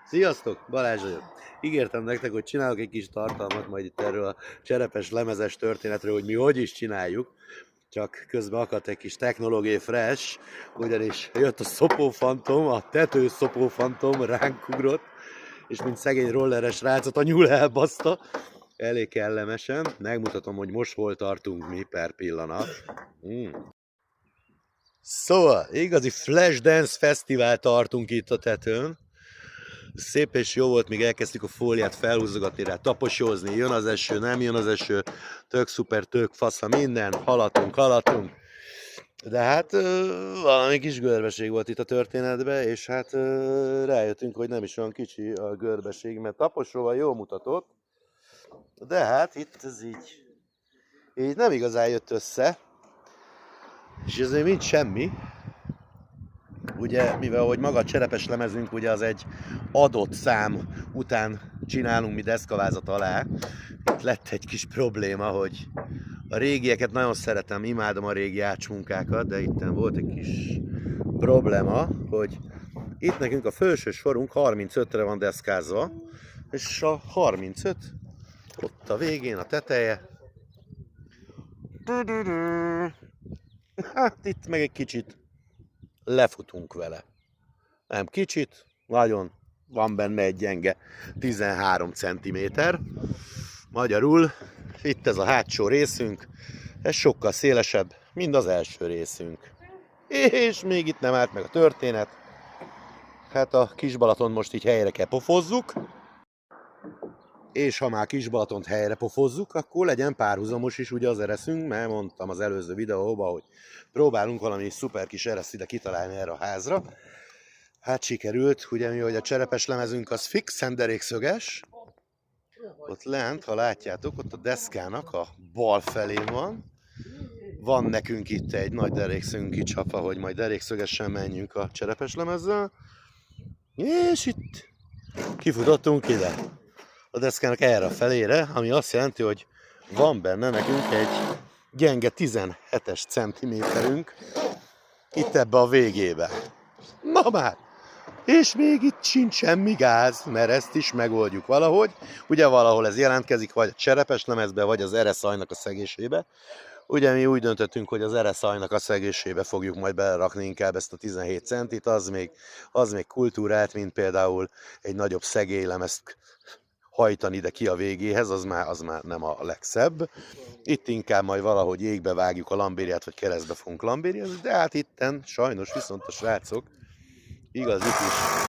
Sziasztok, Balázs vagyok. Ígértem nektek, hogy csinálok egy kis tartalmat majd itt erről a cserepes lemezes történetről, hogy mi hogy is csináljuk. Csak közben akadt egy kis technológiai fresh, ugyanis jött a szopófantom, a tető szopófantom, ránk ugrott, és mint szegény rolleres rácot a nyúl elbaszta. Elég kellemesen. Megmutatom, hogy most hol tartunk mi per pillanat. Szóval, igazi Flashdance fesztivál tartunk itt a tetőn. Szép és jó volt, míg elkezdtük a fóliát felhúzogatni rá, taposyózni, jön az eső, nem jön az eső, tök szuper, tök fasza, minden, haladtunk. De hát valami kis görbeség volt itt a történetben, és hát rájöttünk, hogy nem is olyan kicsi a görbeség, mert taposóval jól mutatott, de hát itt ez így nem igazán jött össze, és ez még mind semmi. Ugye, mivel hogy maga a cserepes lemezünk, ugye az egy adott szám után csinálunk mi deszkavázat alá. Itt lett egy kis probléma, hogy a régieket nagyon szeretem, imádom a régi ácsmunkákat, de itt volt egy kis probléma, hogy itt nekünk a felső sorunk 35-re van deszkázva, és a 35 ott a végén, a teteje. Hát itt meg egy kicsit lefutunk vele. Nem kicsit, nagyon van benne egy gyenge 13 cm. Magyarul itt ez a hátsó részünk, ez sokkal szélesebb, mint az első részünk. És még itt nem állt meg a történet. Hát a Kis-Balaton most így helyre kell pofozzuk. És ha már Kis-Balatont helyre pofozzuk, akkor legyen párhuzamos is ugye az ereszünk, mert mondtam az előző videóban, hogy próbálunk valami szuper kis ereszt ide kitalálni erre a házra. Hát sikerült, ugye mi, hogy a cserepes lemezünk az fixen derékszöges. Ott lent, ha látjátok, ott a deszkának a bal felén van. Van nekünk itt egy nagy derékszögünk kicsapva, hogy majd derékszögesen menjünk a cserepes lemezzel. És itt kifutottunk ide a deszkának erre a felére, ami azt jelenti, hogy van benne nekünk egy gyenge 17-es centiméterünk itt ebbe a végébe. Na már! És még itt sincs semmi gáz, mert ezt is megoldjuk valahogy. Ugye valahol ez jelentkezik, vagy a cserepes lemezbe, vagy az ereszajnak a szegésébe. Ugye mi úgy döntöttünk, hogy az ereszajnak a szegésébe fogjuk majd belerakni inkább ezt a 17 centit, az még kultúrált, mint például egy nagyobb szegélylemezt hajtani ide ki a végéhez, az már nem a legszebb. Itt inkább majd valahogy jégbe vágjuk a lambériát, vagy keresztbe fogunk lambériázni, de hát itten sajnos viszont a srácok igaz itt is